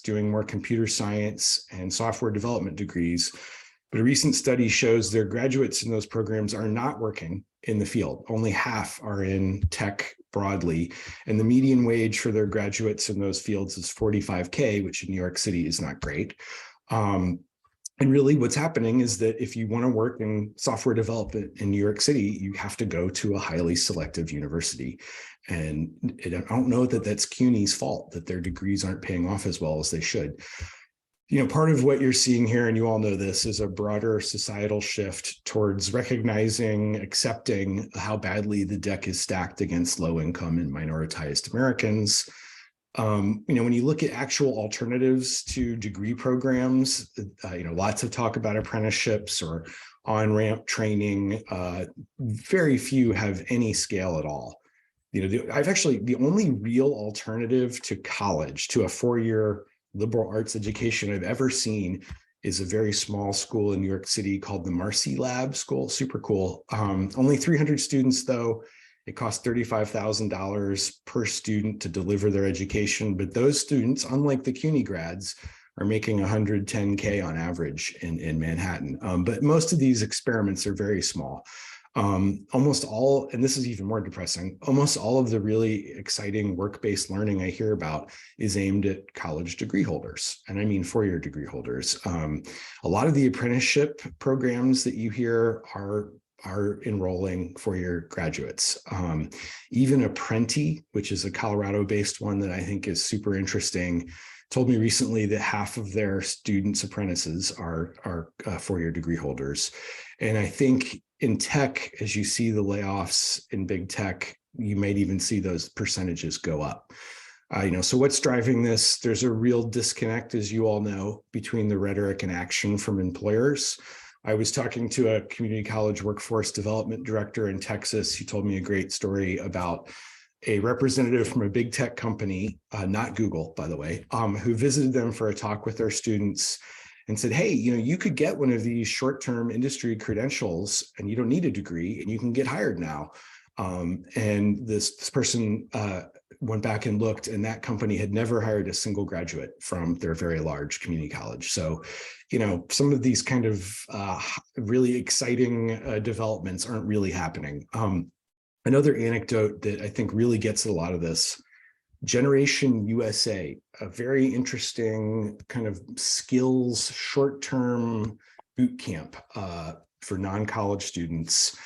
doing more computer science and software development degrees. But a recent study shows their graduates in those programs are not working in the field. Only half are in tech broadly. And the median wage for their graduates in those fields is $45K, which in New York City is not great. And really what's happening is that if you want to work in software development in New York City, you have to go to a highly selective university. And I don't know that that's CUNY's fault, that their degrees aren't paying off as well as they should. You know, part of what you're seeing here, and you all know this, is a broader societal shift towards recognizing, accepting how badly the deck is stacked against low-income and minoritized Americans. You know, when you look at actual alternatives to degree programs, you know, lots of talk about apprenticeships or on-ramp training. Very few have any scale at all. You know, the only real alternative to college, to a four-year liberal arts education I've ever seen, is a very small school in New York City called the Marcy Lab School. Super cool. Only 300 students though. It costs $35,000 per student to deliver their education, but those students, unlike the CUNY grads, are making $110K on average in Manhattan. But most of these experiments are very small. Almost all, and this is even more depressing, almost all of the really exciting work-based learning I hear about is aimed at college degree holders, and I mean four-year degree holders. A lot of the apprenticeship programs that you hear are enrolling four-year graduates. Even Apprenti, which is a Colorado-based one that I think is super interesting, told me recently that half of their students' apprentices are four-year degree holders. And I think in tech, as you see the layoffs in big tech, you might even see those percentages go up. You know, so what's driving this? There's a real disconnect, as you all know, between the rhetoric and action from employers. I was talking to a community college workforce development director in Texas. He told me a great story about a representative from a big tech company, not Google, by the way, who visited them for a talk with their students and said, hey, you know, you could get one of these short-term industry credentials and you don't need a degree and you can get hired now. And this person went back and looked, and that company had never hired a single graduate from their very large community college. So, you know, some of these kind of really exciting developments aren't really happening. Another anecdote that I think really gets at a lot of this, Generation USA, a very interesting kind of skills short-term boot camp for non-college students.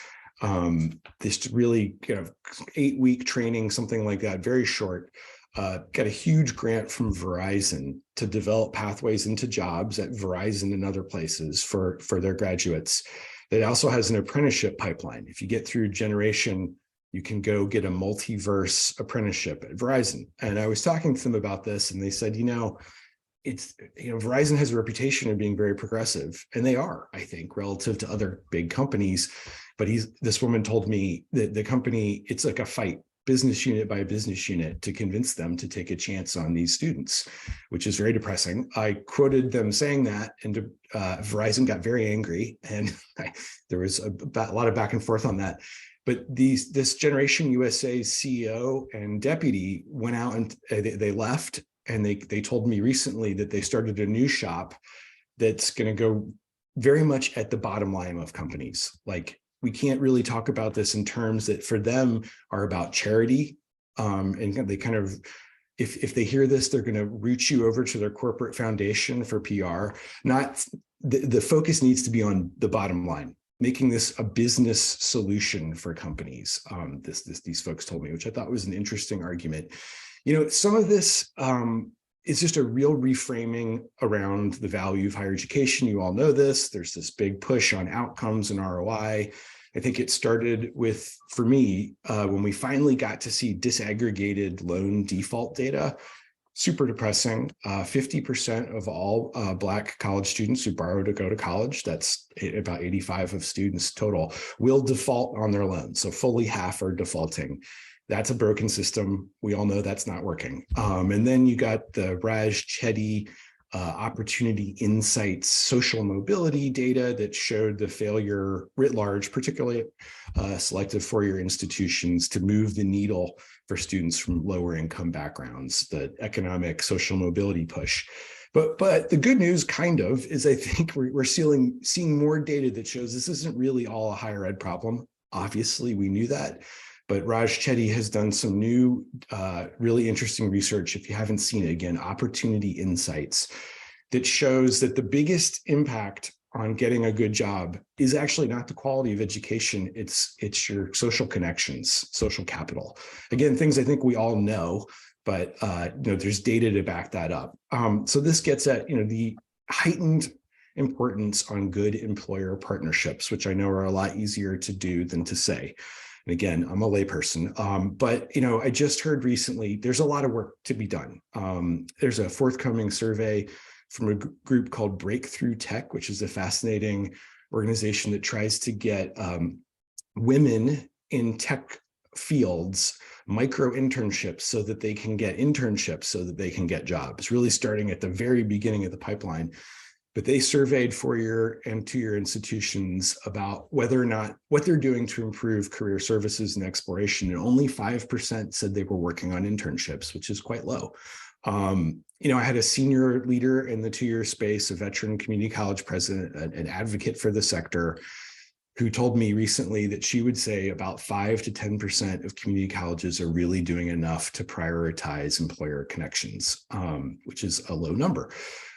This really kind of 8-week training, something like that, very short. Got a huge grant from Verizon to develop pathways into jobs at Verizon and other places for their graduates. It also has an apprenticeship pipeline. If you get through Generation, you can go get a multiverse apprenticeship at Verizon. And I was talking to them about this, and they said, you know, Verizon has a reputation of being very progressive, and they are, I think, relative to other big companies. But this woman told me that the company, it's like a fight, business unit by business unit, to convince them to take a chance on these students, which is very depressing. I quoted them saying that, and Verizon got very angry, and there was a lot of back and forth on that. But this Generation USA CEO and deputy went out and they left, and they told me recently that they started a new shop that's going to go very much at the bottom line of companies. Like, we can't really talk about this in terms that for them are about charity. And they kind of, if they hear this, they're going to root you over to their corporate foundation for PR. Not the focus needs to be on the bottom line, making this a business solution for companies. These folks told me, which I thought was an interesting argument. You know, some of this is just a real reframing around the value of higher education. You all know this. There's this big push on outcomes and ROI. I think it started with, for me, when we finally got to see disaggregated loan default data. Super depressing. 50% of all Black college students who borrow to go to college, that's about 85 of students total, will default on their loans. So fully half are defaulting. That's a broken system. We all know that's not working. And then you got the Raj Chetty Opportunity Insights social mobility data that showed the failure writ large, particularly selective four-year institutions, to move the needle for students from lower income backgrounds, the economic social mobility push. But the good news kind of is I think we're seeing more data that shows this isn't really all a higher ed problem. Obviously, we knew that. But Raj Chetty has done some new, really interesting research. If you haven't seen it, again, Opportunity Insights, that shows that the biggest impact on getting a good job is actually not the quality of education. It's your social connections, social capital. Again, things I think we all know, but there's data to back that up. So this gets at the heightened importance on good employer partnerships, which I know are a lot easier to do than to say. And again, I'm a layperson, but I just heard recently there's a lot of work to be done. There's a forthcoming survey from a group called Breakthrough Tech, which is a fascinating organization that tries to get women in tech fields micro internships so that they can get internships so that they can get jobs, really starting at the very beginning of the pipeline. But they surveyed 4-year and 2-year institutions about whether or not what they're doing to improve career services and exploration. And only 5% said they were working on internships, which is quite low. I had a senior leader in the 2-year space, a veteran community college president, an advocate for the sector, who told me recently that she would say about 5 to 10% of community colleges are really doing enough to prioritize employer connections, which is a low number.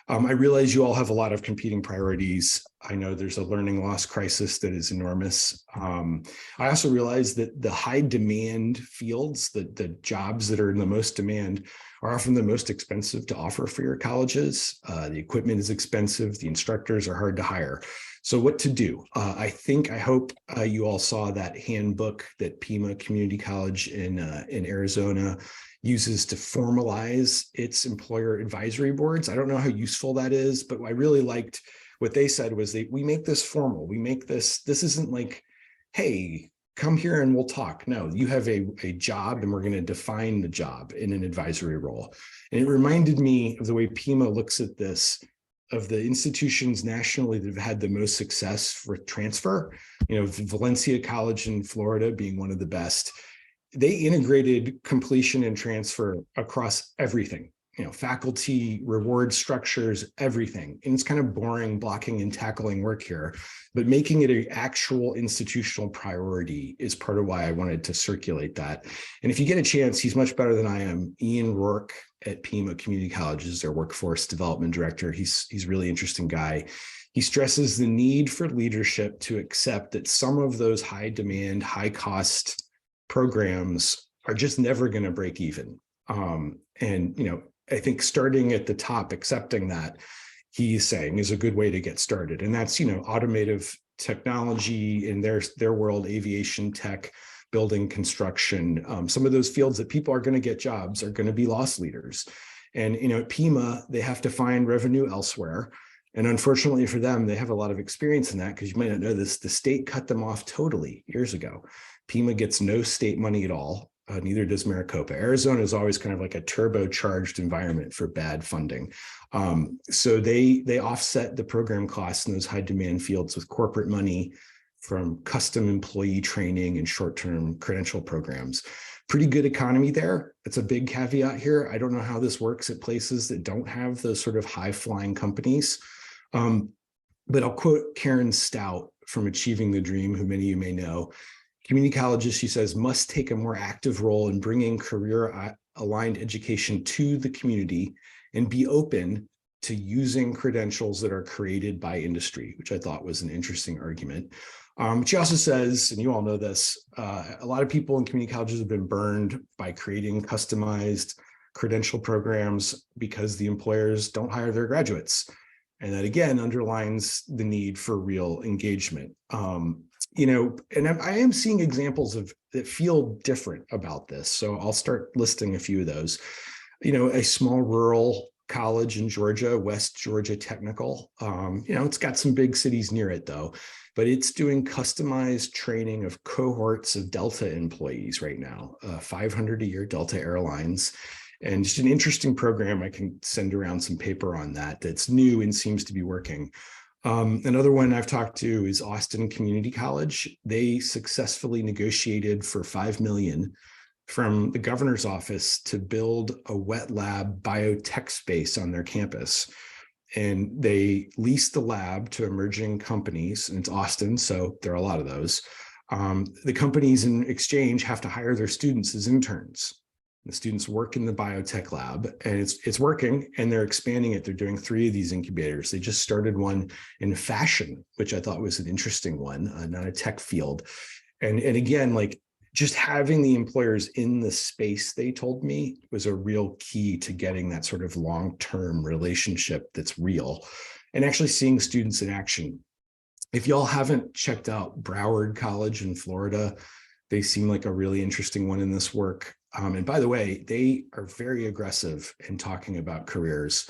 I realize you all have a lot of competing priorities. I know there's a learning loss crisis that is enormous. I also realize that the high demand fields, the jobs that are in the most demand, are often the most expensive to offer for your colleges. The equipment is expensive. The instructors are hard to hire. So what to do? I hope you all saw that handbook that Pima Community College in Arizona uses to formalize its employer advisory boards. I don't know how useful that is, but I really liked what they said was we make this formal. We make this isn't like, hey, come here and we'll talk. No, you have a job and we're going to define the job in an advisory role. And it reminded me of the way Pima looks at this, of the institutions nationally that have had the most success for transfer, Valencia College in Florida being one of the best. They integrated completion and transfer across everything, faculty, reward structures, everything. And it's kind of boring blocking and tackling work here, but making it an actual institutional priority is part of why I wanted to circulate that. And if you get a chance, he's much better than I am. Ian Rourke at Pima Community College is their workforce development director. He's a really interesting guy. He stresses the need for leadership to accept that some of those high demand, high cost programs are just never going to break even. I think starting at the top, accepting that, he's saying, is a good way to get started. And that's, automotive technology in their world, aviation tech, building construction, some of those fields that people are going to get jobs are going to be loss leaders. And, at Pima, they have to find revenue elsewhere. And unfortunately for them, they have a lot of experience in that, because you might not know this, the state cut them off totally years ago. Pima gets no state money at all. Neither does Maricopa. Arizona is always kind of like a turbocharged environment for bad funding. So they offset the program costs in those high demand fields with corporate money from custom employee training and short-term credential programs. Pretty good economy there. It's a big caveat here. I don't know how this works at places that don't have those sort of high-flying companies. But I'll quote Karen Stout from Achieving the Dream, who many of you may know. Community colleges, she says, must take a more active role in bringing career-aligned education to the community and be open to using credentials that are created by industry, which I thought was an interesting argument. She also says, and you all know this, a lot of people in community colleges have been burned by creating customized credential programs because the employers don't hire their graduates. And that, again, underlines the need for real engagement. And I am seeing examples that feel different about this. So I'll start listing a few of those. A small rural college in Georgia, West Georgia Technical. It's got some big cities near it, though, but it's doing customized training of cohorts of Delta employees right now, 500 a year, Delta Airlines. And just an interesting program. I can send around some paper on that's new and seems to be working. Another one I've talked to is Austin Community College. They successfully negotiated for $5 million from the governor's office to build a wet lab biotech space on their campus. And they leased the lab to emerging companies, and it's Austin, so there are a lot of those. The companies in exchange have to hire their students as interns. The students work in the biotech lab, and it's working, and they're expanding it. They're doing 3 of these incubators. They just started one in fashion, which I thought was an interesting one, not a tech field. And again, like, just having the employers in the space, they told me, was a real key to getting that sort of long-term relationship that's real, and actually seeing students in action. If y'all haven't checked out Broward College in Florida, they seem like a really interesting one in this work. And by the way, they are very aggressive in talking about careers.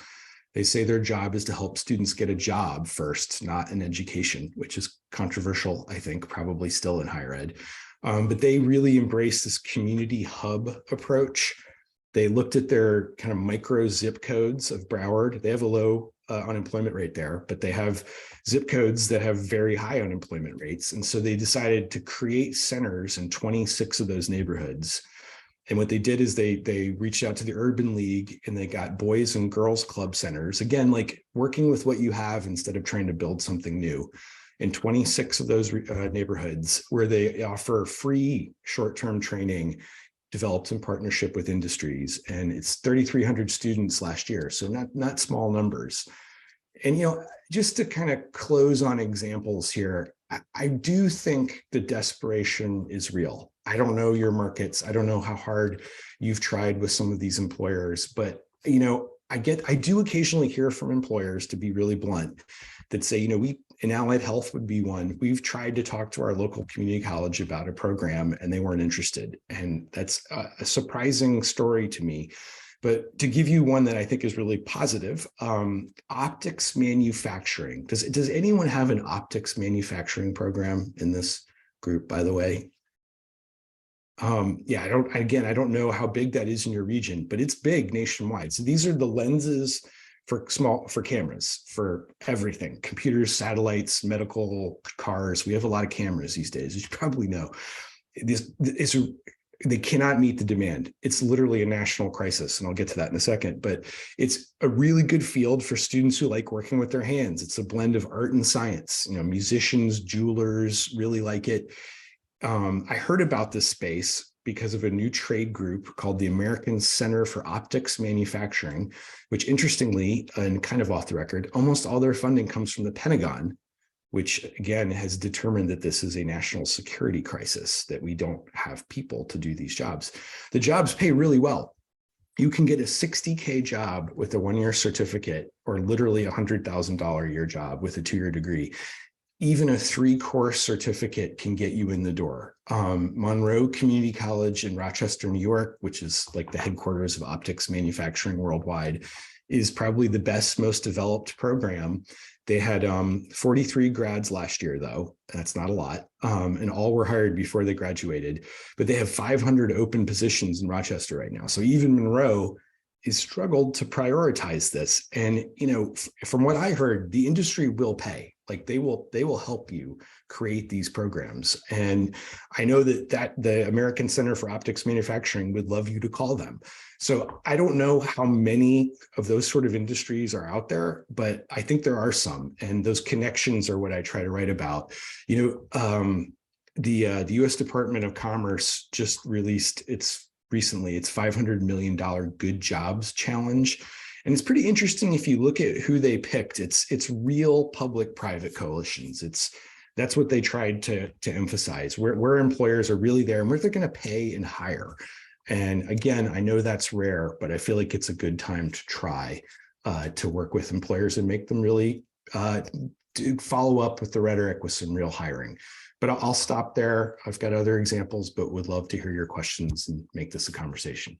They say their job is to help students get a job first, not an education, which is controversial, I think, probably still in higher ed. But they really embrace this community hub approach. They looked at their kind of micro zip codes of Broward. They have a low unemployment rate there, but they have zip codes that have very high unemployment rates. And so they decided to create centers in 26 of those neighborhoods. And what they did is they reached out to the Urban League, and they got boys and girls club centers. Again, like working with what you have instead of trying to build something new. In 26 of those neighborhoods, where they offer free short-term training developed in partnership with industries. And it's 3,300 students last year, so not small numbers. And, just to kind of close on examples here, I do think the desperation is real. I don't know your markets. I don't know how hard you've tried with some of these employers, but, I do occasionally hear from employers, to be really blunt, that say, in allied health would be one. We've tried to talk to our local community college about a program, and they weren't interested. And that's a surprising story to me. But to give you one that I think is really positive, optics manufacturing. Does anyone have an optics manufacturing program in this group, by the way? Yeah, I don't know how big that is in your region, but it's big nationwide. So these are the lenses for cameras, for everything: computers, satellites, medical, cars. We have a lot of cameras these days, as you probably know. They cannot meet the demand. It's literally a national crisis, and I'll get to that in a second. But it's a really good field for students who like working with their hands. It's a blend of art and science. Musicians, jewelers really like it. I heard about this space because of a new trade group called the American Center for Optics Manufacturing, which, interestingly, and kind of off the record, almost all their funding comes from the Pentagon, which again has determined that this is a national security crisis, that we don't have people to do these jobs. The jobs pay really well. You can get a $60K job with a 1-year certificate, or literally $100,000 a year job with a 2-year degree. Even a 3-course certificate can get you in the door. Monroe Community College in Rochester, New York, which is like the headquarters of optics manufacturing worldwide, is probably the best, most developed program. They had 43 grads last year, though. That's not a lot. And all were hired before they graduated. But they have 500 open positions in Rochester right now. So even Monroe has struggled to prioritize this. And, from what I heard, the industry will pay. Like they will help you create these programs. And I know that the American Center for Optics Manufacturing would love you to call them. So I don't know how many of those sort of industries are out there, but I think there are some. And those connections are what I try to write about. The U.S. Department of Commerce just released its $500 million Good Jobs Challenge. And it's pretty interesting if you look at who they picked. It's real public-private coalitions. That's what they tried to emphasize, where employers are really there and where they're going to pay and hire. And again, I know that's rare, but I feel like it's a good time to try to work with employers and make them really follow up with the rhetoric with some real hiring. But I'll stop there. I've got other examples, but would love to hear your questions and make this a conversation.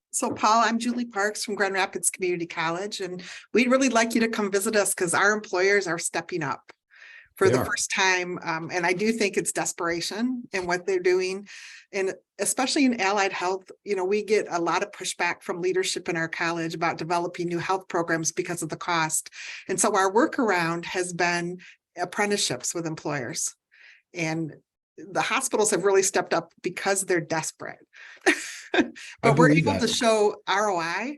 So, Paul, I'm Julie Parks from Grand Rapids Community College, and we'd really like you to come visit us because our employers are stepping up for the first time. And I do think it's desperation in what they're doing. And especially in allied health, we get a lot of pushback from leadership in our college about developing new health programs because of the cost. And so our workaround has been apprenticeships with employers. And the hospitals have really stepped up because they're desperate. I But we're believe able to that. show ROI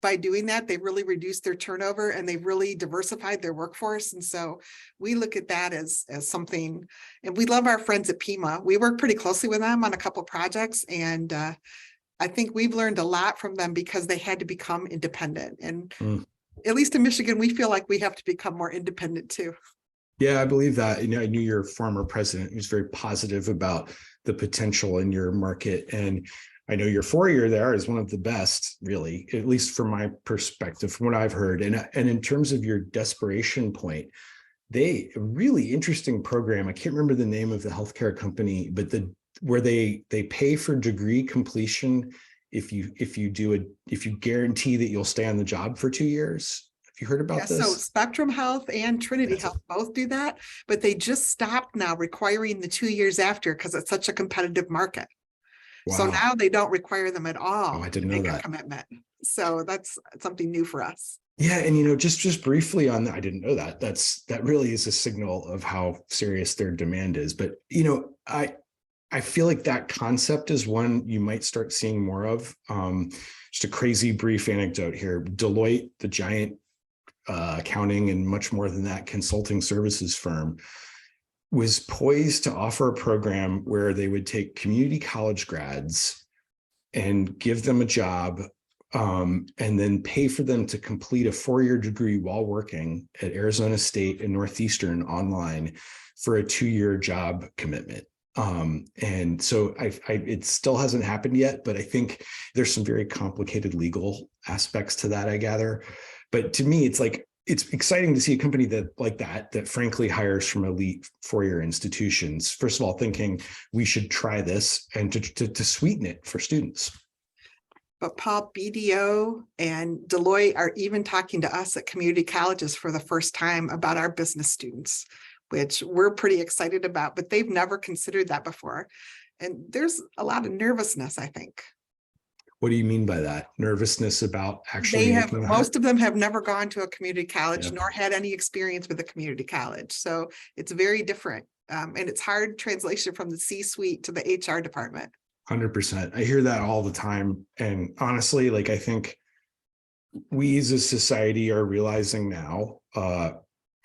by doing that. They've really reduced their turnover and they've really diversified their workforce. And so we look at that as something, and we love our friends at Pima. We work pretty closely with them on a couple of projects, and I think we've learned a lot from them because they had to become independent. And at least in Michigan, we feel like we have to become more independent too. Yeah, I believe that. You know, I knew your former president who was very positive about the potential in your market. And I know your 4-year there is one of the best, really, at least from my perspective, from what I've heard. And in terms of your desperation point, a really interesting program. I can't remember the name of the healthcare company, but where they pay for degree completion if you guarantee that you'll stay on the job for 2 years. Have you heard about this? So Spectrum Health and Trinity That's Health both do that, but they just stopped now requiring the 2 years after because it's such a competitive market. Wow. So now they don't require them at all. Oh, I didn't know make that. A commitment. So that's something new for us. Yeah, and you know, just briefly on that, I didn't know that. That really is a signal of how serious their demand is. But you know, I feel like that concept is one you might start seeing more of. Just a crazy brief anecdote here. Deloitte, the giant accounting and much more than that consulting services firm, was poised to offer a program where they would take community college grads and give them a job, and then pay for them to complete a 4-year degree while working at Arizona State and Northeastern online for a 2-year job commitment. And so it still hasn't happened yet, but I think there's some very complicated legal aspects to that, I gather. But to me, it's like, it's exciting to see a company that frankly hires from elite 4-year institutions. First of all, thinking we should try this and to sweeten it for students. But Paul, BDO and Deloitte are even talking to us at community colleges for the first time about our business students, which we're pretty excited about, but they've never considered that before. And there's a lot of nervousness, I think. What do you mean by that? Nervousness about actually most of them have never gone to a community college, nor had any experience with a community college. So it's very different. And it's hard translation from the C-suite to the HR department. 100%. I hear that all the time. And honestly, like, I think we as a society are realizing now, I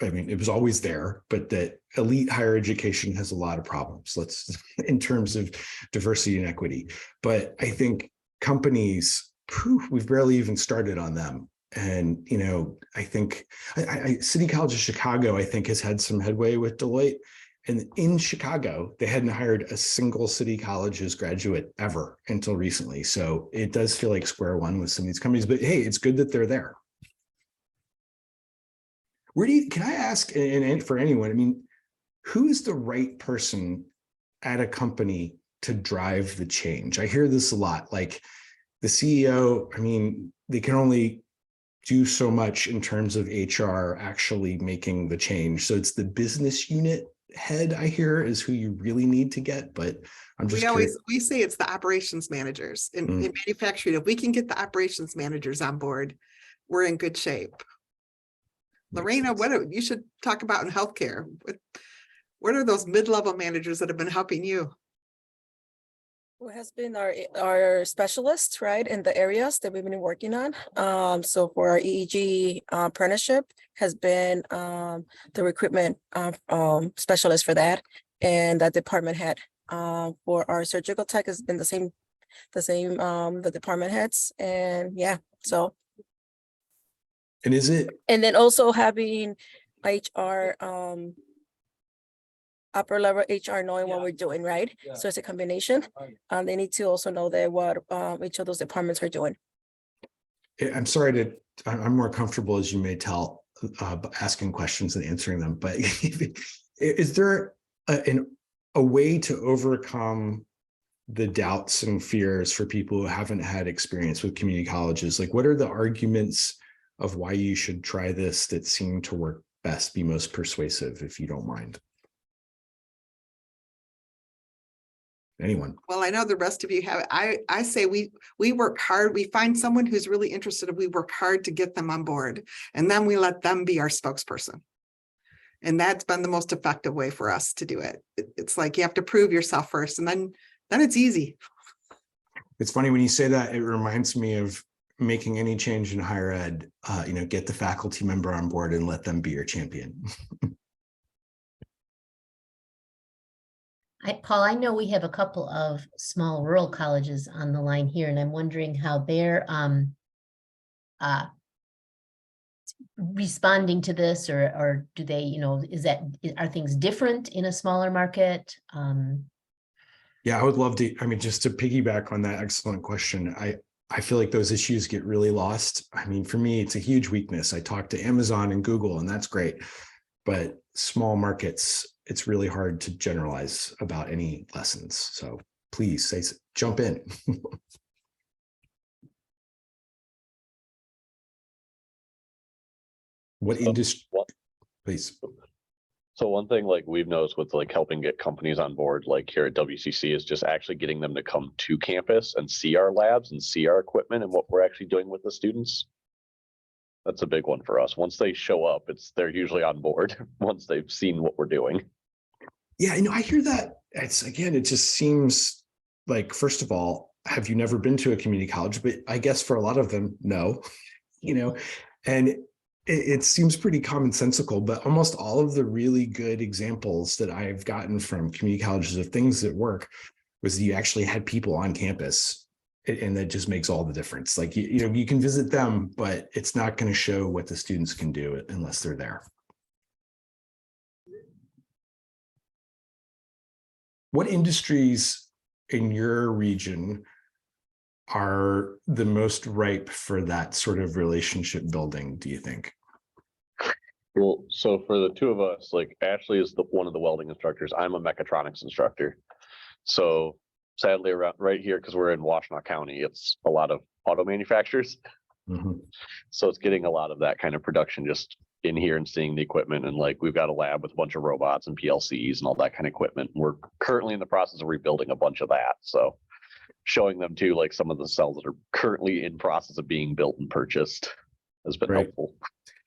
mean, it was always there, but that elite higher education has a lot of problems, in terms of diversity and equity. But I think companies, we've barely even started on them. And, you know, I think City College of Chicago, I think, has had some headway with Deloitte. And in Chicago, they hadn't hired a single City College's graduate ever until recently. So it does feel like square one with some of these companies, but hey, it's good that they're there. Can I ask, and for anyone, I mean, who is the right person at a company to drive the change? I hear this a lot, like the CEO, I mean, they can only do so much in terms of HR actually making the change. So it's the business unit head, I hear, is who you really need to get. But I'm just we say it's the operations managers in manufacturing. If we can get the operations managers on board, we're in good shape. Lorena, you should talk about in healthcare? What are those mid-level managers that have been helping you? Who has been our specialists, right, in the areas that we've been working on. So for our EEG apprenticeship has been the recruitment specialist for that, and that department head. For our surgical tech has been the department heads, and yeah, so. And is it? And then also having HR, upper level HR knowing what we're doing, right? So it's a combination. They need to also know that what each of those departments are doing. I'm sorry I'm more comfortable, as you may tell, asking questions and answering them. But is there a way to overcome the doubts and fears for people who haven't had experience with community colleges? Like, what are the arguments of why you should try this that seem to work best, be most persuasive, if you don't mind? Anyone? Well, I know the rest of you have. I say we work hard. We find someone who's really interested, and we work hard to get them on board, and then we let them be our spokesperson. And that's been the most effective way for us to do it. It's like you have to prove yourself first, and then it's easy. It's funny when you say that, it reminds me of making any change in higher ed, get the faculty member on board and let them be your champion. Paul, I know we have a couple of small rural colleges on the line here, and I'm wondering how they're responding to this, or do they, are things different in a smaller market? Yeah, I would love to, just to piggyback on that excellent question. I feel like those issues get really lost. For me, it's a huge weakness. I talk to Amazon and Google, and that's great. But small markets, it's really hard to generalize about any lessons. So please jump in. What industry, please? So one thing like we've noticed with like helping get companies on board, like here at WCC, is just actually getting them to come to campus and see our labs and see our equipment and what we're actually doing with the students. That's a big one for us. Once they show up, they're usually on board once they've seen what we're doing. Yeah, I hear that. It just seems like, first of all, have you never been to a community college? But I guess for a lot of them, no, and it seems pretty commonsensical, but almost all of the really good examples that I've gotten from community colleges of things that work was that you actually had people on campus, and that just makes all the difference. Like, you can visit them, but it's not going to show what the students can do unless they're there. What industries in your region are the most ripe for that sort of relationship building, do you think? Well, so for the two of us, like Ashley is one of the welding instructors. I'm a mechatronics instructor. So sadly, around right here, because we're in Washtenaw County, it's a lot of auto manufacturers. Mm-hmm. So it's getting a lot of that kind of production just in here and seeing the equipment. And like we've got a lab with a bunch of robots and PLCs and all that kind of equipment. We're currently in the process of rebuilding a bunch of that. So showing them too, like some of the cells that are currently in process of being built and purchased has been helpful.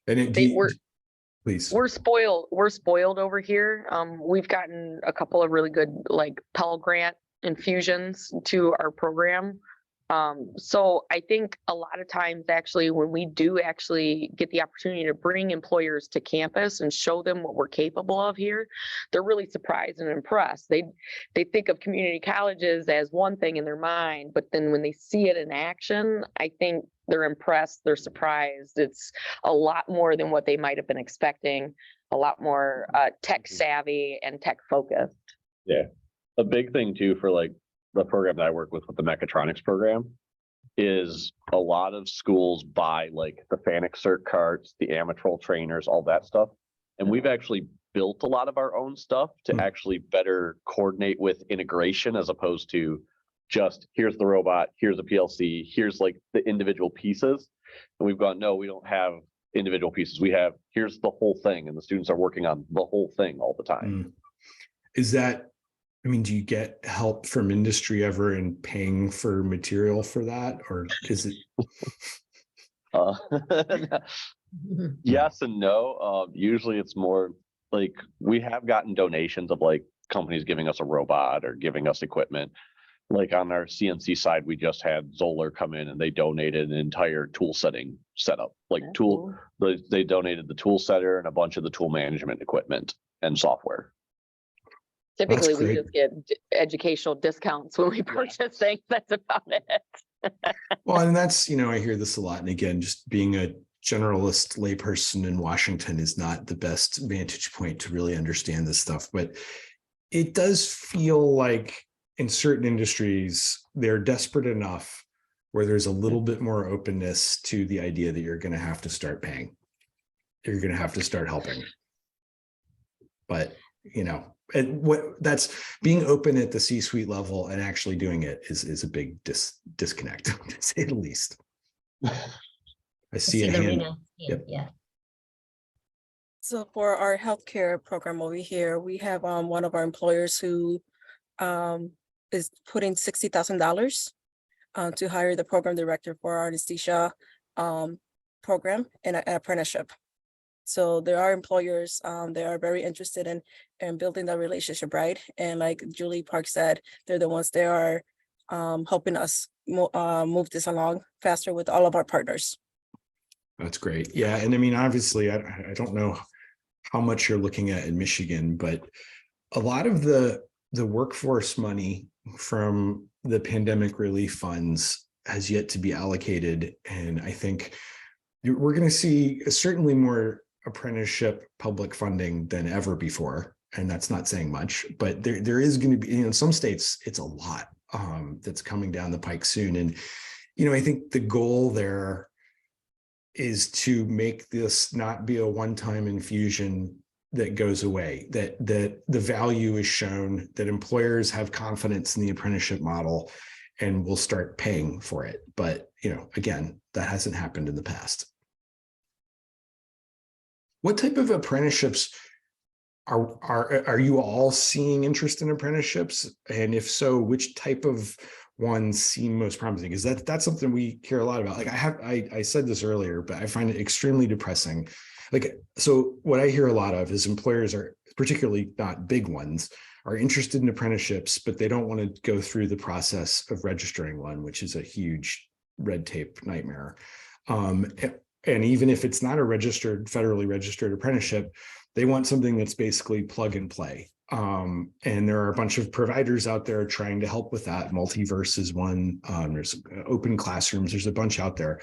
And please. We're spoiled over here. We've gotten a couple of really good like Pell Grant infusions to our program. So I think a lot of times actually when we do actually get the opportunity to bring employers to campus and show them what we're capable of here, they're really surprised and impressed. They think of community colleges as one thing in their mind, but then when they see it in action, I think they're impressed, they're surprised. It's a lot more than what they might have been expecting, a lot more tech savvy and tech focused. Yeah. A big thing too for like the program that I work with the mechatronics program is a lot of schools buy like the Fain cert carts, the Amatrol trainers, all that stuff. And we've actually built a lot of our own stuff to actually better coordinate with integration as opposed to just here's the robot, here's a PLC, here's like the individual pieces. And we've gone, no, we don't have individual pieces. Here's the whole thing. And the students are working on the whole thing all the time. Is that, do you get help from industry ever in paying for material for that? Or is it? Yes and no. Usually it's more like we have gotten donations of like companies giving us a robot or giving us equipment. Like on our CNC side, we just had Zoller come in and they donated an entire tool setting setup. Like they donated the tool setter and a bunch of the tool management equipment and software. Typically, we just get educational discounts when we purchase things. That's about it. Well, and that's, I hear this a lot. And again, just being a generalist layperson in Washington is not the best vantage point to really understand this stuff. But it does feel like in certain industries, they're desperate enough where there's a little bit more openness to the idea that you're going to have to start paying. You're going to have to start helping. But, and that's being open at the C-suite level and actually doing it is a big disconnect, to say the least. I see a hand. Yep. Yeah. So for our healthcare program over here, we have one of our employers who is putting $60,000 to hire the program director for our anesthesia program and an apprenticeship. So there are employers, they are very interested in building that relationship, right? And like Julie Park said, they're the ones that are helping us move this along faster with all of our partners. That's great. Yeah. And I mean, obviously, I don't know how much you're looking at in Michigan, but a lot of the workforce money from the pandemic relief funds has yet to be allocated. And I think we're going to see certainly more apprenticeship public funding than ever before. And that's not saying much, but there is going to be, in some states, it's a lot that's coming down the pike soon. And, I think the goal there is to make this not be a one-time infusion that goes away, that the value is shown, that employers have confidence in the apprenticeship model and will start paying for it. But, again, that hasn't happened in the past. What type of apprenticeships are you all seeing interest in apprenticeships? And if so, which type of ones seem most promising? Because that's something we hear a lot about. Like I said this earlier, but I find it extremely depressing. So what I hear a lot of is employers are, particularly not big ones, are interested in apprenticeships, but they don't want to go through the process of registering one, which is a huge red tape nightmare. And even if it's not a federally registered apprenticeship, they want something that's basically plug and play. And there are a bunch of providers out there trying to help with that. Multiverse is one. There's open classrooms. There's a bunch out there.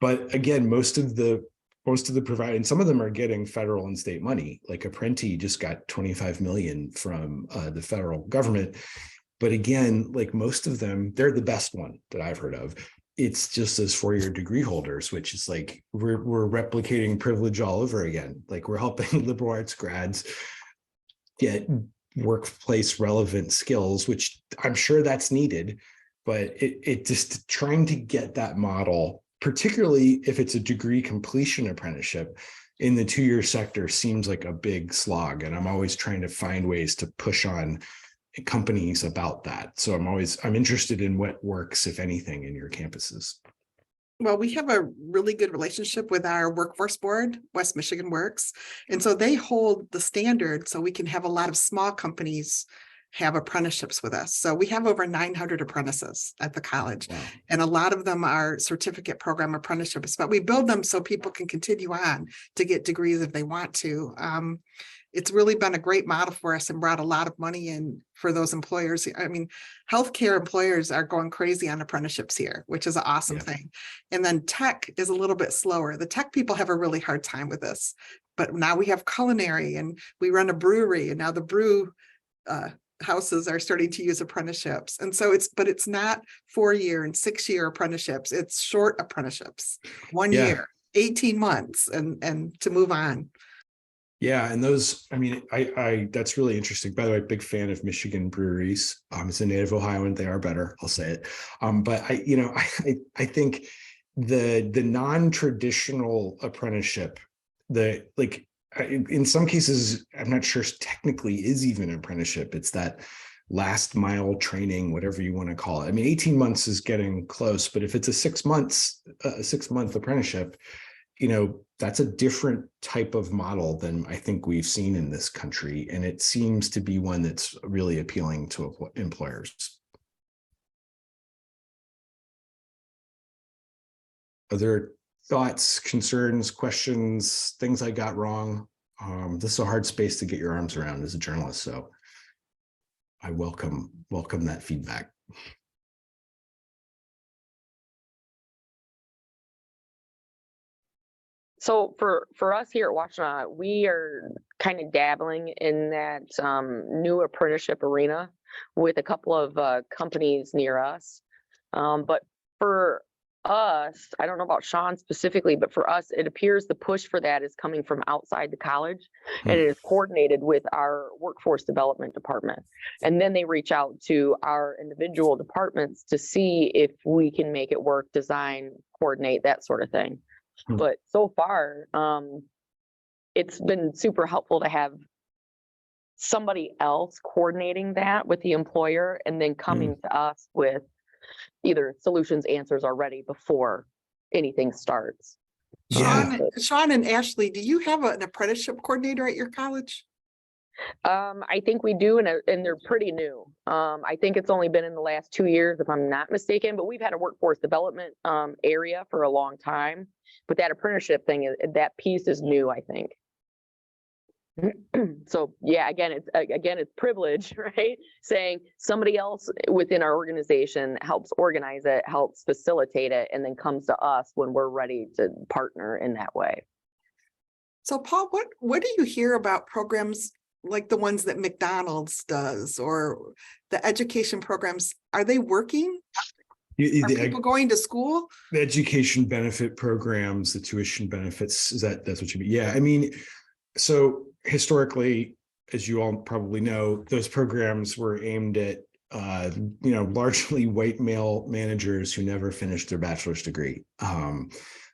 But again, most of the providers, and some of them are getting federal and state money. Like Apprenti just got 25 million from the federal government. But again, like most of them, they're the best one that I've heard of. It's just as four-year degree holders, which is like we're replicating privilege all over again. Like we're helping liberal arts grads get workplace relevant skills, which I'm sure that's needed, but it just trying to get that model, particularly if it's a degree completion apprenticeship in the 2-year sector, seems like a big slog. And I'm always trying to find ways to push on companies about that. So I'm interested in what works, if anything, in your campuses. Well, we have a really good relationship with our workforce board, West Michigan Works. And so they hold the standard so we can have a lot of small companies have apprenticeships with us. So we have over 900 apprentices at the college. Wow. And a lot of them are certificate program apprenticeships, but we build them so people can continue on to get degrees if they want to. It's really been a great model for us and brought a lot of money in for those employers. I mean, healthcare employers are going crazy on apprenticeships here, which is an awesome thing. And then tech is a little bit slower. The tech people have a really hard time with this, but now we have culinary and we run a brewery, and now the brew houses are starting to use apprenticeships. And so it's not 4-year and 6-year apprenticeships. It's short apprenticeships, 1 year, 18 months and to move on. Yeah, and those, I mean, I that's really interesting. By the way, big fan of Michigan breweries. As a native Ohioan, they are better. I'll say it. But I think the non-traditional apprenticeship, in some cases, I'm not sure technically is even an apprenticeship. It's that last mile training, whatever you want to call it. I mean, 18 months is getting close, but if it's a 6 month apprenticeship, that's a different type of model than I think we've seen in this country. And it seems to be one that's really appealing to employers. Are there thoughts, concerns, questions, things I got wrong? This is a hard space to get your arms around as a journalist. So I welcome that feedback. So for us here at Washtenaw, we are kind of dabbling in that new apprenticeship arena with a couple of companies near us. But for us, I don't know about Sean specifically, but for us, it appears the push for that is coming from outside the college, and it is coordinated with our workforce development department. And then they reach out to our individual departments to see if we can make it work, design, coordinate, that sort of thing. But so far, it's been super helpful to have somebody else coordinating that with the employer and then coming to us with either solutions, answers already before anything starts. Yeah, Sean and Ashley, do you have an apprenticeship coordinator at your college? I think we do, and they're pretty new. I think it's only been in the last 2 years, if I'm not mistaken, but we've had a workforce development area for a long time. But that apprenticeship thing, that piece is new, I think. So yeah, again, it's privilege, right? Saying somebody else within our organization helps organize it, helps facilitate it, and then comes to us when we're ready to partner in that way. So Paul, what do you hear about programs like the ones that McDonald's does, or the education programs? Are they working? Are people going to school? The education benefit programs, the tuition benefits, that's what you mean? Yeah, I mean, so historically, as you all probably know, those programs were aimed at largely white male managers who never finished their bachelor's degree.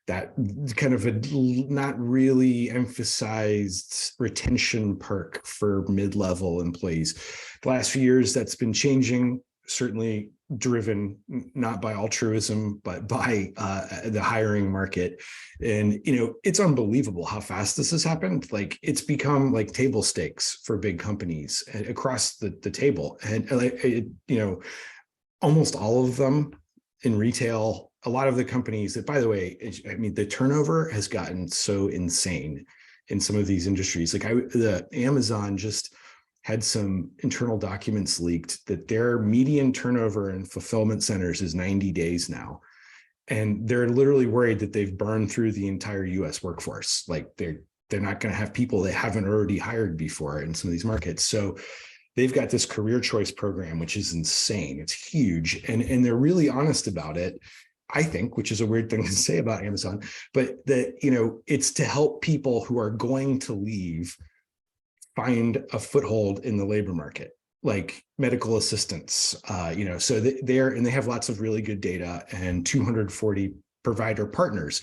That kind of a not really emphasized retention perk for mid-level employees. The last few years, that's been changing, certainly driven not by altruism, but by the hiring market. And, it's unbelievable how fast this has happened. Like, it's become like table stakes for big companies across the table. And, almost all of them in retail, a lot of the companies that, by the way, I mean, the turnover has gotten so insane in some of these industries. Like the Amazon just had some internal documents leaked that their median turnover in fulfillment centers is 90 days now. And they're literally worried that they've burned through the entire US workforce. Like they're not going to have people they haven't already hired before in some of these markets. So they've got this career choice program, which is insane. It's huge. And they're really honest about it, I think, which is a weird thing to say about Amazon, but that, it's to help people who are going to leave find a foothold in the labor market, like medical assistants, so they have lots of really good data and 240 provider partners.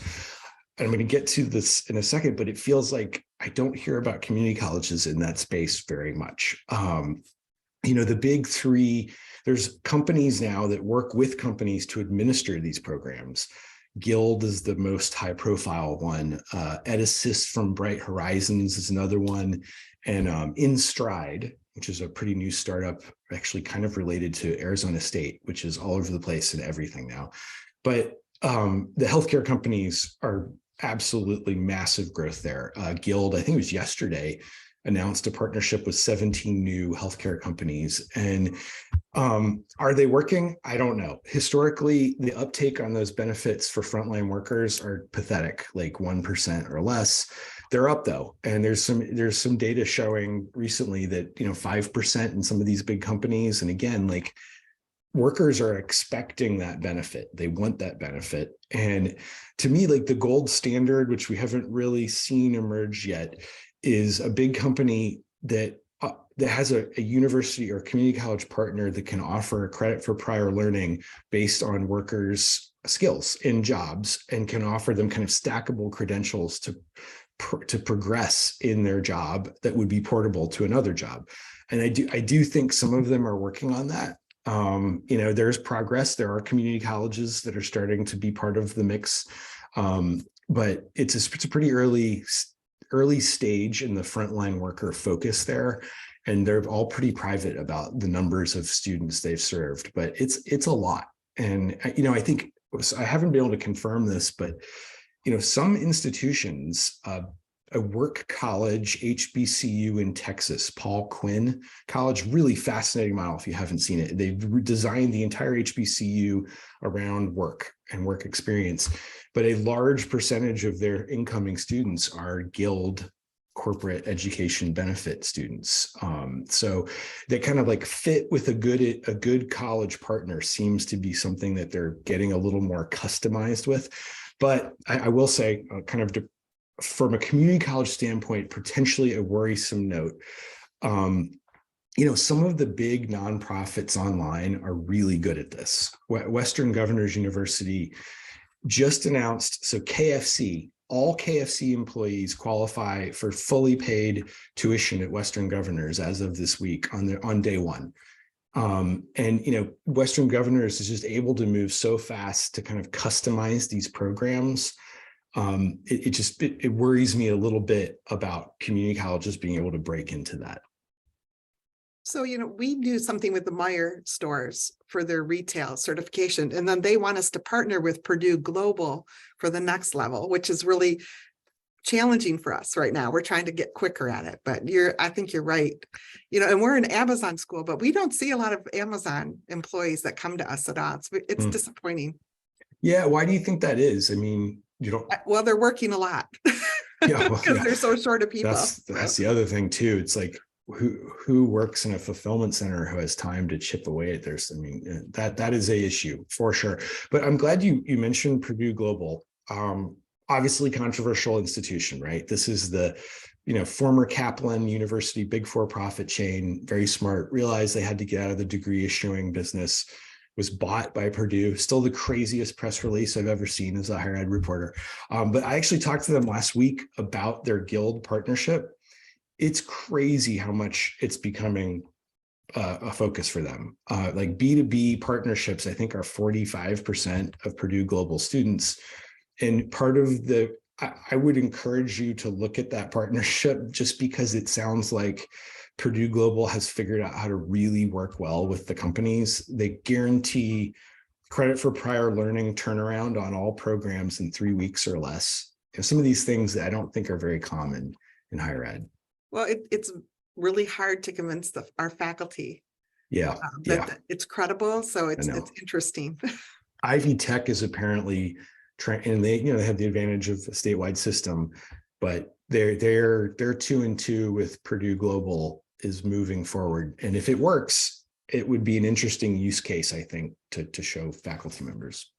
And I'm going to get to this in a second, but it feels like I don't hear about community colleges in that space very much. The big three, there's companies now that work with companies to administer these programs. Guild is the most high profile one. EdAssist from Bright Horizons is another one. And InStride, which is a pretty new startup, actually kind of related to Arizona State, which is all over the place and everything now. But the healthcare companies are absolutely massive growth there. Guild, I think it was yesterday, announced a partnership with 17 new healthcare companies. And are they working? I don't know. Historically, the uptake on those benefits for frontline workers are pathetic, like 1% or less. They're up though. And there's some data showing recently that, 5% in some of these big companies. And again, like workers are expecting that benefit. They want that benefit. And to me, like the gold standard, which we haven't really seen emerge yet, is a big company that has a university or community college partner that can offer credit for prior learning based on workers' skills in jobs and can offer them kind of stackable credentials to progress in their job that would be portable to another job. And I do think some of them are working on that. There's progress. There are community colleges that are starting to be part of the mix. But it's a pretty early stage in the frontline worker focus there. And they're all pretty private about the numbers of students they've served, but it's a lot. And, I think I haven't been able to confirm this, but, some institutions, a work college, HBCU in Texas, Paul Quinn College, really fascinating model if you haven't seen it. They've designed the entire HBCU around work and work experience, but a large percentage of their incoming students are Guild corporate education benefit students. So they kind of like fit with a good college partner seems to be something that they're getting a little more customized with. But I will say kind of from a community college standpoint, potentially a worrisome note. Some of the big nonprofits online are really good at this. Western Governors University just announced, so KFC, all KFC employees qualify for fully paid tuition at Western Governors as of this week on day one. And Western Governors is just able to move so fast to kind of customize these programs It worries me a little bit about community colleges being able to break into that. So, we do something with the Meijer stores for their retail certification, and then they want us to partner with Purdue Global for the next level, which is really challenging for us right now. We're trying to get quicker at it, but I think you're right. And we're an Amazon school, but we don't see a lot of Amazon employees that come to us at all. It's disappointing. Yeah. Why do you think that is? I mean, you don't. Well, they're working a lot. Yeah, because they're so short of people. That's the other thing too. It's like, who works in a fulfillment center who has time to chip away at theirs? I mean, that is a issue for sure. But I'm glad you mentioned Purdue Global. Obviously controversial institution, right? This is the former Kaplan University, big for-profit chain, very smart, realized they had to get out of the degree issuing business, was bought by Purdue. Still the craziest press release I've ever seen as a higher ed reporter. But I actually talked to them last week about their guild partnership. It's crazy how much it's becoming a focus for them. Like B2B partnerships, I think, are 45% of Purdue Global students. And part of I would encourage you to look at that partnership, just because it sounds like Purdue Global has figured out how to really work well with the companies. They guarantee credit for prior learning turnaround on all programs in 3 weeks or less. Some of these things that I don't think are very common in higher ed. Well, it's really hard to convince our faculty. That it's credible. So it's interesting. Ivy Tech is apparently and they have the advantage of a statewide system, but their 2-2 with Purdue Global is moving forward. And if it works, it would be an interesting use case, I think, to show faculty members.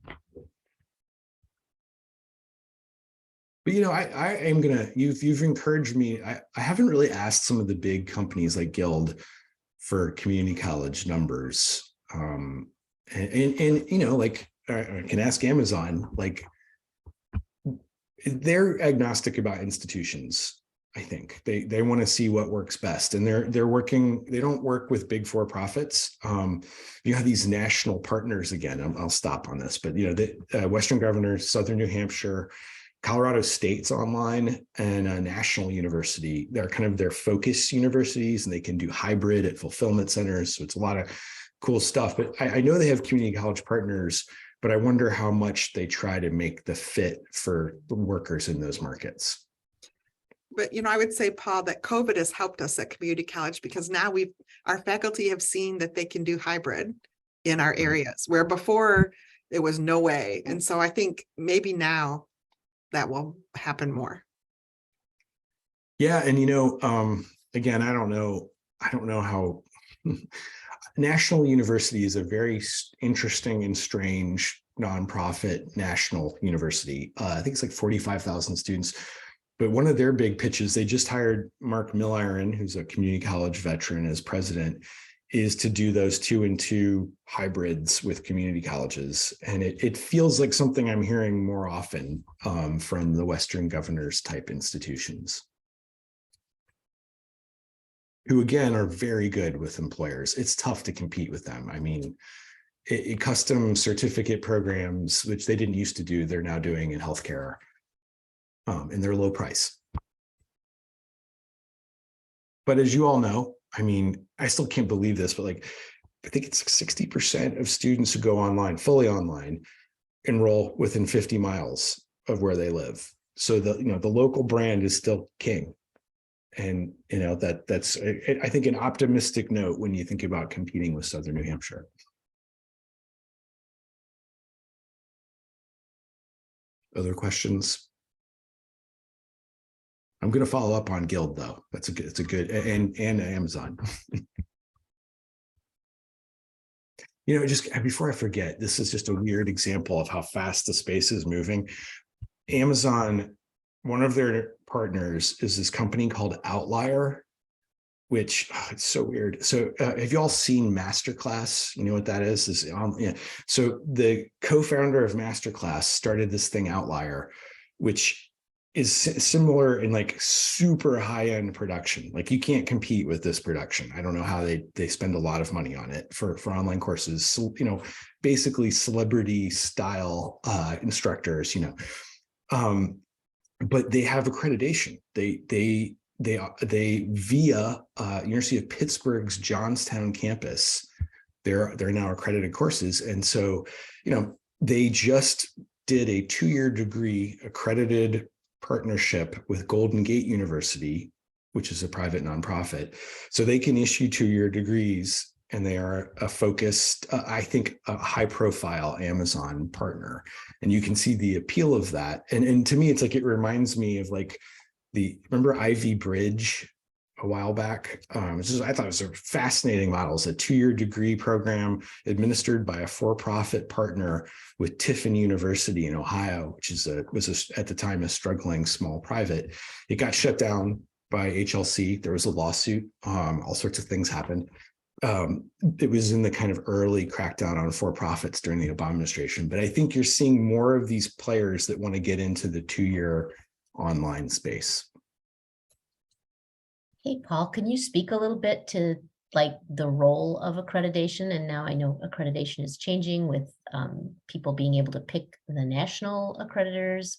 But I am gonna. You've encouraged me. I haven't really asked some of the big companies like Guild for community college numbers, and like I can ask Amazon. Like, they're agnostic about institutions. I think they want to see what works best, and they're working. They don't work with big for-profits. You have these national partners again. I'll stop on this, but the Western Governors, Southern New Hampshire, Colorado State's online, and a national university. They're kind of their focus universities, and they can do hybrid at fulfillment centers. So it's a lot of cool stuff. But I know they have community college partners, but I wonder how much they try to make the fit for the workers in those markets. But, I would say, Paul, that COVID has helped us at community college, because now our faculty have seen that they can do hybrid in our areas, where before there was no way. And so I think maybe now that will happen more. Yeah. And, again, I don't know how National University is a very interesting and strange nonprofit national university. I think it's like 45,000 students. But one of their big pitches, they just hired Mark Milliron, who's a community college veteran, as president, is to do those 2-2 hybrids with community colleges. And it feels like something I'm hearing more often from the Western Governors type institutions, who again are very good with employers. It's tough to compete with them. I mean, custom certificate programs, which they didn't used to do, they're now doing in healthcare, and they're low price. But as you all know, I mean, I still can't believe this, but I think it's 60% of students who go online, fully online, enroll within 50 miles of where they live. So the local brand is still king. And that's I think an optimistic note when you think about competing with Southern New Hampshire. Other questions? I'm going to follow up on Guild though. It's a good and Amazon. Just before I forget, this is just a weird example of how fast the space is moving. Amazon, one of their partners is this company called Outlier, which it's so weird. So have you all seen Masterclass? You know what that is? So the co-founder of Masterclass started this thing Outlier, which is similar in super high-end production. You can't compete with this production. I don't know how they spend a lot of money on it for online courses. So, basically celebrity style instructors, but they have accreditation. They via University of Pittsburgh's Johnstown campus, they're now accredited courses. And so, they just did a 2-year degree accredited partnership with Golden Gate University, which is a private nonprofit. So they can issue 2-year degrees, and they are a focused, I think, a high profile Amazon partner. And you can see the appeal of that. And to me, it's like, it reminds me of like remember Ivy Bridge a while back? I thought it was a fascinating model. It's a 2-year degree program administered by a for-profit partner with Tiffin University in Ohio, which was at the time a struggling small private. It got shut down by HLC. There was a lawsuit. All sorts of things happened. It was in the kind of early crackdown on for-profits during the Obama administration. But I think you're seeing more of these players that want to get into the 2-year online space. Hey, Paul, can you speak a little bit to like the role of accreditation? And now I know accreditation is changing with people being able to pick the national accreditors.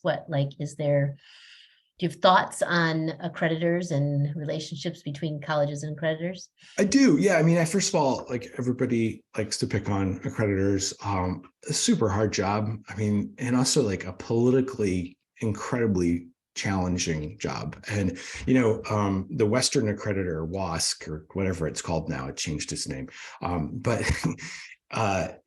Do you have thoughts on accreditors and relationships between colleges and accreditors? I do. Yeah. I mean, first of all, like, everybody likes to pick on accreditors. A super hard job. I mean, and also like a politically incredibly challenging job. And, the Western accreditor, WASC, or whatever it's called now, it changed its name. But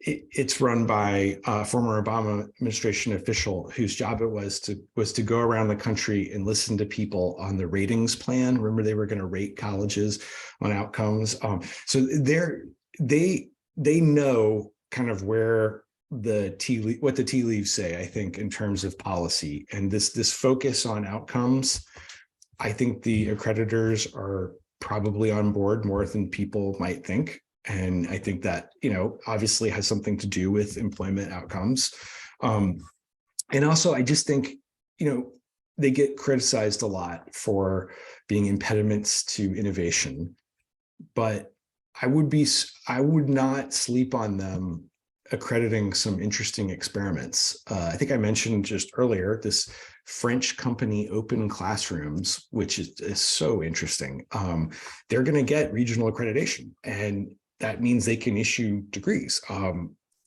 it's run by a former Obama administration official whose job it was to go around the country and listen to people on the ratings plan. Remember, they were going to rate colleges on outcomes. So they know kind of where what the tea leaves say, I think, in terms of policy, and this focus on outcomes. I think the accreditors are probably on board more than people might think. And I think that, obviously has something to do with employment outcomes. And also, I just think, they get criticized a lot for being impediments to innovation, but I would not sleep on them accrediting some interesting experiments. I think I mentioned just earlier this French company, Open Classrooms, which is so interesting. They're going to get regional accreditation, and that means they can issue degrees.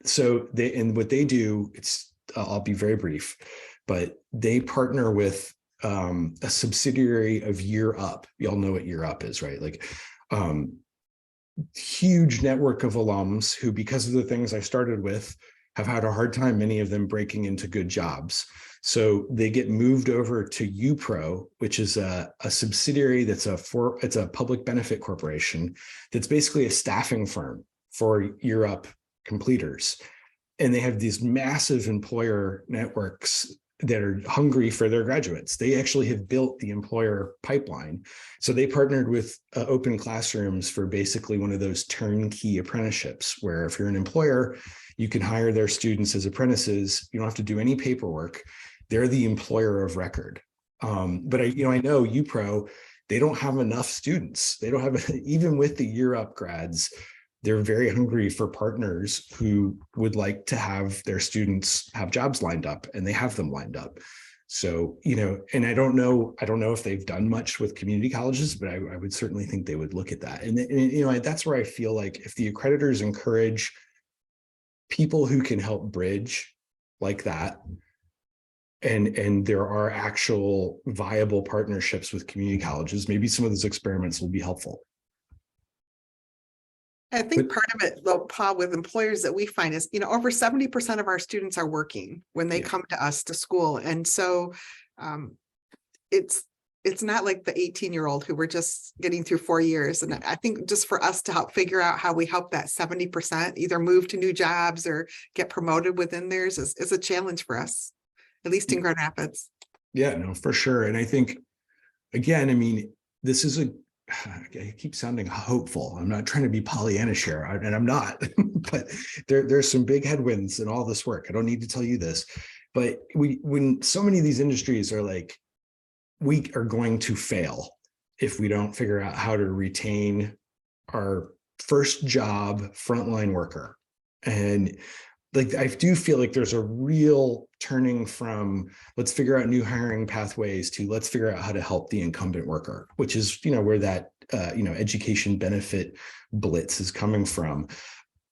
So what they do, I'll be very brief, but they partner with a subsidiary of Year Up. You all know what Year Up is, right? Like, huge network of alums who, because of the things I started with, have had a hard time, many of them breaking into good jobs. So they get moved over to UPro, which is a subsidiary it's a public benefit corporation that's basically a staffing firm for Year Up completers. And they have these massive employer networks that are hungry for their graduates. They actually have built the employer pipeline. So they partnered with Open Classrooms for basically one of those turnkey apprenticeships, where if you're an employer, you can hire their students as apprentices. You don't have to do any paperwork. They're the employer of record. But I know UPro, they don't have enough students. They don't have, even with the Year Up grads, they're very hungry for partners who would like to have their students have jobs lined up, and they have them lined up. So, and I don't know if they've done much with community colleges, but I would certainly think they would look at that. And that's where I feel like if the accreditors encourage people who can help bridge like that, and there are actual viable partnerships with community colleges, maybe some of those experiments will be helpful. I think part of it, though, Paul, with employers that we find is, over 70% of our students are working when they come to us to school. And so it's not like the 18-year-old who we're just getting through 4 years. And I think just for us to help figure out how we help that 70% either move to new jobs or get promoted within theirs is a challenge for us, at least in Grand Rapids. Yeah, no, for sure. And I think, again, I mean, this is I keep sounding hopeful. I'm not trying to be Pollyannish here, and I'm not, but there's some big headwinds in all this work. I don't need to tell you this, but when so many of these industries are like, we are going to fail if we don't figure out how to retain our first job frontline worker. And like, I do feel like there's a real turning from let's figure out new hiring pathways to let's figure out how to help the incumbent worker, which is, where that, education benefit blitz is coming from.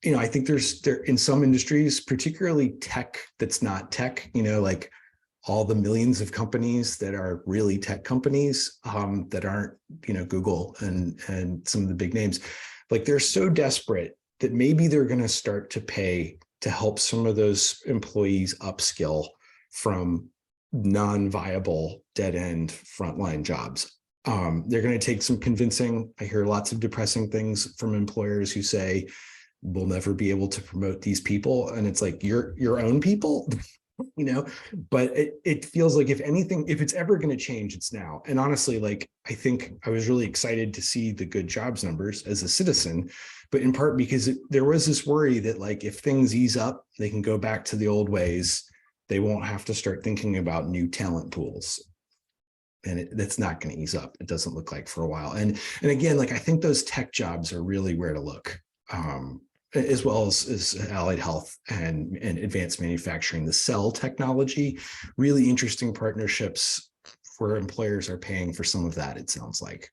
I think there in some industries, particularly tech that's not tech, like all the millions of companies that are really tech companies, that aren't, Google and some of the big names, like they're so desperate that maybe they're going to start to pay to help some of those employees upskill from non-viable dead-end frontline jobs. They're going to take some convincing. I hear lots of depressing things from employers who say, we'll never be able to promote these people. And it's like, your own people, but it feels like if anything, if it's ever going to change, it's now. And honestly, like, I think I was really excited to see the good jobs numbers as a citizen, but in part because there was this worry that, like, if things ease up, they can go back to the old ways. They won't have to start thinking about new talent pools. And that's not going to ease up. It doesn't look like for a while. And again, like, I think those tech jobs are really where to look. As well as allied health and advanced manufacturing, the cell technology, really interesting partnerships where employers are paying for some of that, it sounds like.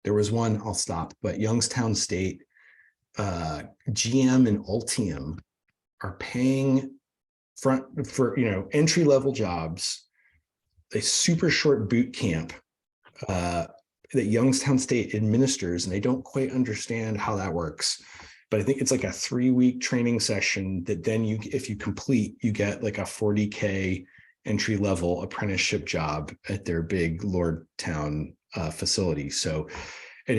There was one, I'll stop, but Youngstown State, GM and Ultium are paying for entry-level jobs, a super short boot camp, that Youngstown State administers, and I don't quite understand how that works, but I think it's like a 3-week training session that then if you complete, you get like a $40K entry-level apprenticeship job at their big Lordstown facility. So, and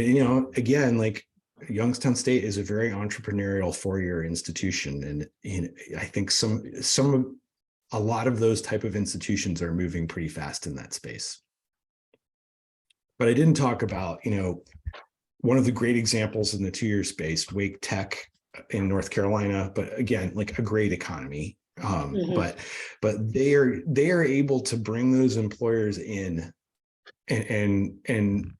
again, like, Youngstown State is a very entrepreneurial 4-year institution, and I think a lot of those type of institutions are moving pretty fast in that space. But I didn't talk about, one of the great examples in the 2-year space, Wake Tech in North Carolina, but again, like a great economy. But they are able to bring those employers in and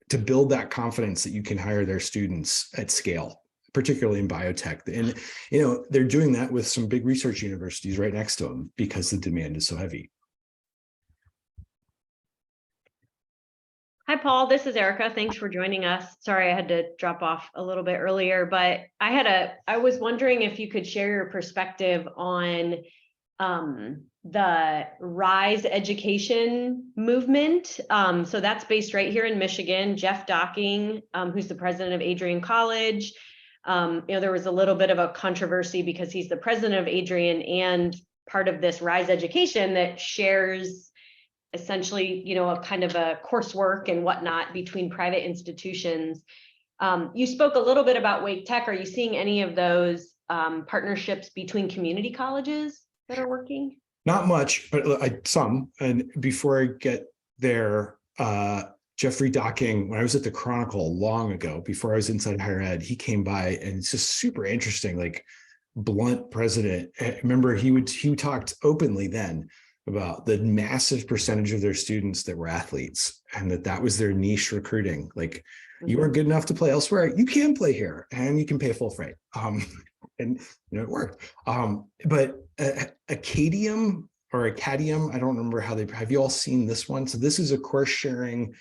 to build that confidence that you can hire their students at scale, particularly in biotech. And, they're doing that with some big research universities right next to them because the demand is so heavy. Hi, Paul. This is Erica. Thanks for joining us. Sorry, I had to drop off a little bit earlier, but I was wondering if you could share your perspective on the RISE education movement. So that's based right here in Michigan. Jeff Docking, who's the president of Adrian College. There was a little bit of a controversy because he's the president of Adrian and part of this RISE education that shares essentially, a kind of a coursework and whatnot between private institutions. You spoke a little bit about Wake Tech. Are you seeing any of those partnerships between community colleges that are working? Not much, but some. And before I get there, Jeffrey Docking, when I was at the Chronicle long ago, before I was inside higher ed, he came by, and it's just super interesting, like, blunt president. I remember he talked openly then about the massive percentage of their students that were athletes, and that was their niche recruiting. Like, you weren't good enough to play elsewhere, you can play here and you can pay full freight. And it worked. But Acadium, I don't remember how have you all seen this one? So this is a course sharing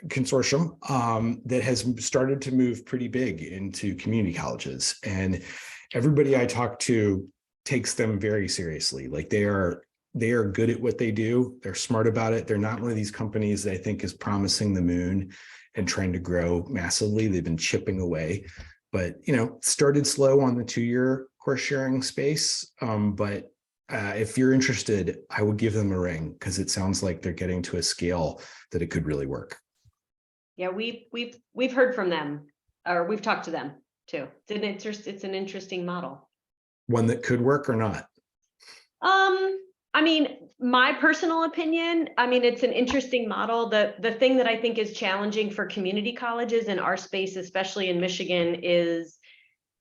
consortium that has started to move pretty big into community colleges, and everybody I talk to takes them very seriously. Like, they are good at what they do. They're smart about it. They're not one of these companies that I think is promising the moon and trying to grow massively. They've been chipping away, but started slow on the 2-year course sharing space. But if you're interested, I would give them a ring, because it sounds like they're getting to a scale that it could really work. Yeah, we've heard from them, or we've talked to them too. It's an interesting model. One that could work or not? I mean, my personal opinion, it's an interesting model. The thing that I think is challenging for community colleges in our space, especially in Michigan, is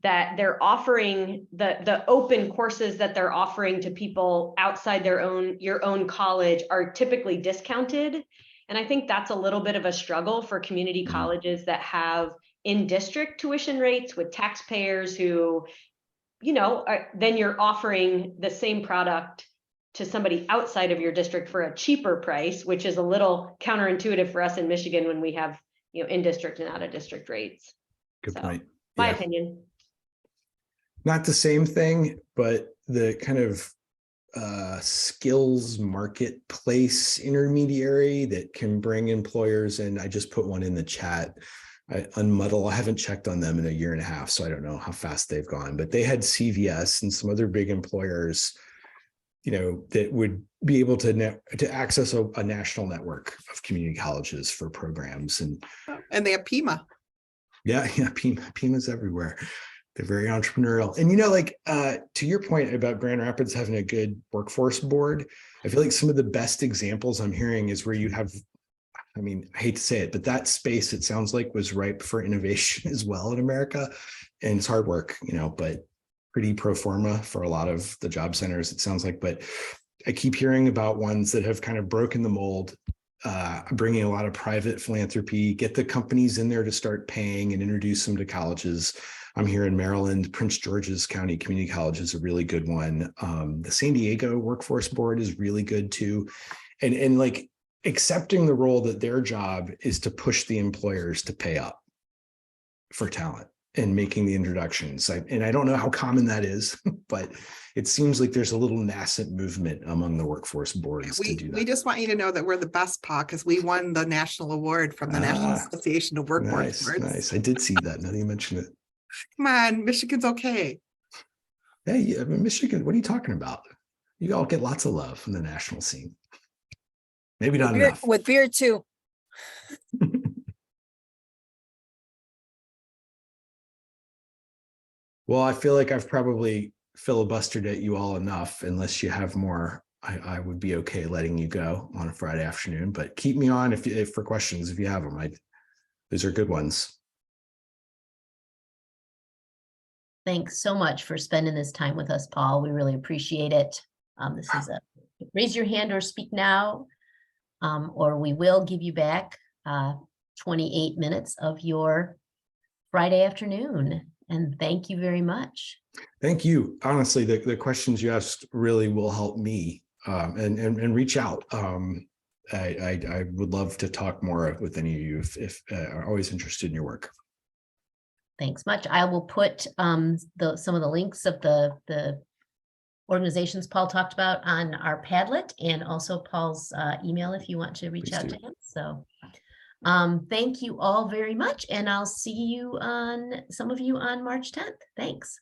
that they're offering the open courses that they're offering to people outside your own college are typically discounted. And I think that's a little bit of a struggle for community colleges that have in-district tuition rates with taxpayers who, you know, then you're offering the same product to somebody outside of your district for a cheaper price, which is a little counterintuitive for us in Michigan when we have, you know, in-district and out-of-district rates. Good So, point. my Yeah. opinion. Not the same thing, but the kind of skills marketplace intermediary that can bring employers in. I just put one in the chat. Unmuddle, I haven't checked on them in a year and a half, so I don't know how fast they've gone, but they had CVS and some other big employers, you know, that would be able to access a national network of community colleges for programs. And they have Pima. Yeah, Pima's everywhere. They're very entrepreneurial. And, you know, like to your point about Grand Rapids having a good workforce board, I feel like some of the best examples I'm hearing is where you have, I mean, I hate to say it, but that space, it sounds like, was ripe for innovation as well in America. And it's hard work, you know, but pretty pro forma for a lot of the job centers, it sounds like. But I keep hearing about ones that have kind of broken the mold, bringing a lot of private philanthropy, get the companies in there to start paying and introduce them to colleges. I'm here in Maryland. Prince George's County Community College is a really good one. The San Diego Workforce Board is really good too. And like accepting the role that their job is to push the employers to pay up for talent and making the introductions. And I don't know how common that is, but it seems like there's a little nascent movement among the workforce boards to do that. We just want you to know that we're the best, Paul, because we won the national award from the National Association of Workforce Boards. Nice. I did see that. Now that you mention it. Come on, Michigan's okay. Hey, Michigan, what are you talking about? You all get lots of love from the national scene. Maybe not enough. With beer too. Well, I feel like I've probably filibustered at you all enough. Unless you have more, I would be okay letting you go on a Friday afternoon. But keep me on if for questions if you have them. Those are good ones. Thanks so much for spending this time with us, Paul. We really appreciate it. This is a raise your hand or speak now, or we will give you back 28 minutes of your Friday afternoon. And thank you very much. Thank you. Honestly, the questions you asked really will help me and reach out. I would love to talk more with any of you if are always interested in your work. Thanks much. I will put some of the links of the organizations Paul talked about on our Padlet, and also Paul's email if you want to reach out to him. So thank you all very much, and I'll see you some of you on March 10th. Thanks.